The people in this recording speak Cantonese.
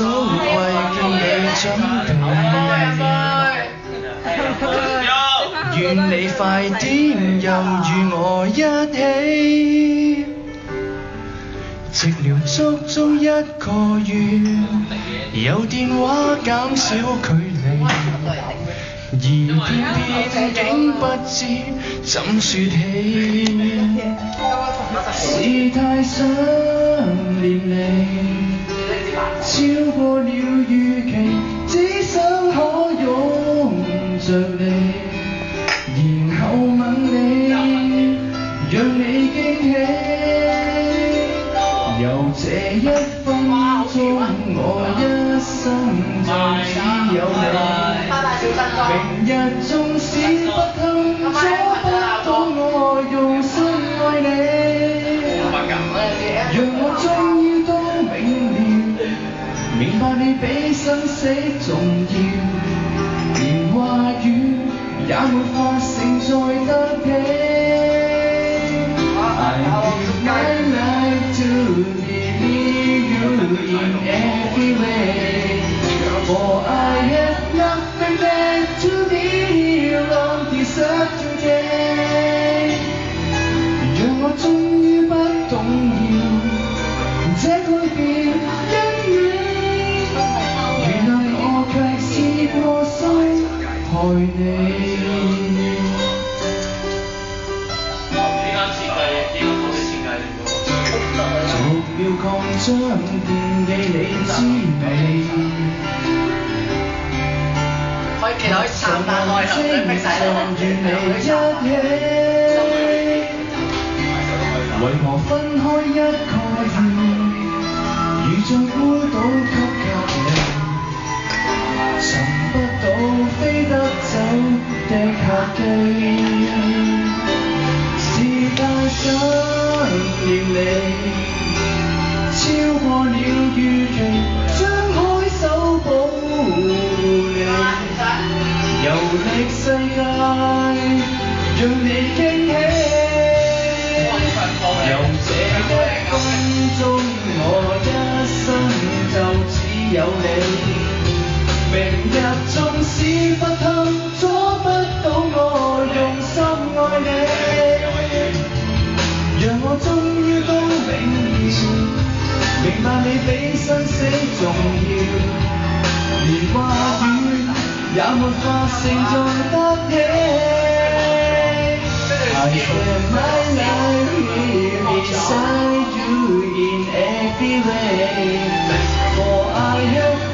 早為見你準備。願你快點又與我一起，寂寥足足一個月，有電話減少距離，而偏偏竟不知怎説起，是太想念你，超過了預期，只想可擁着你，然後吻你，讓你驚喜。由這一分鐘，我一生就只有你。明日縱使不堪，阻不到我用心愛你。讓我終於都明了，明白你比生死重要，連話語也沒法承載得起。I give my life to give you in every way, for I have nothing left to be on this earth today. 讓我終於不動搖，這改變因你，原來我卻是我心害你。逐秒擴張，惦記你滋味。其實可以撐翻開頭，唔使與你一起，為何分開一個月，如像孤島給隔離，尋不到飛得走的客機，是太想念你，超過了預期，張開手保你，遊歷世界，讓你驚喜。由這一分鐘，我一生就只有你。明日縱使不堪，阻不到我用心愛你。讓我終於都明白你比生死重要，連話語也沒法承載得起。I spend my life here beside you in every way, for I have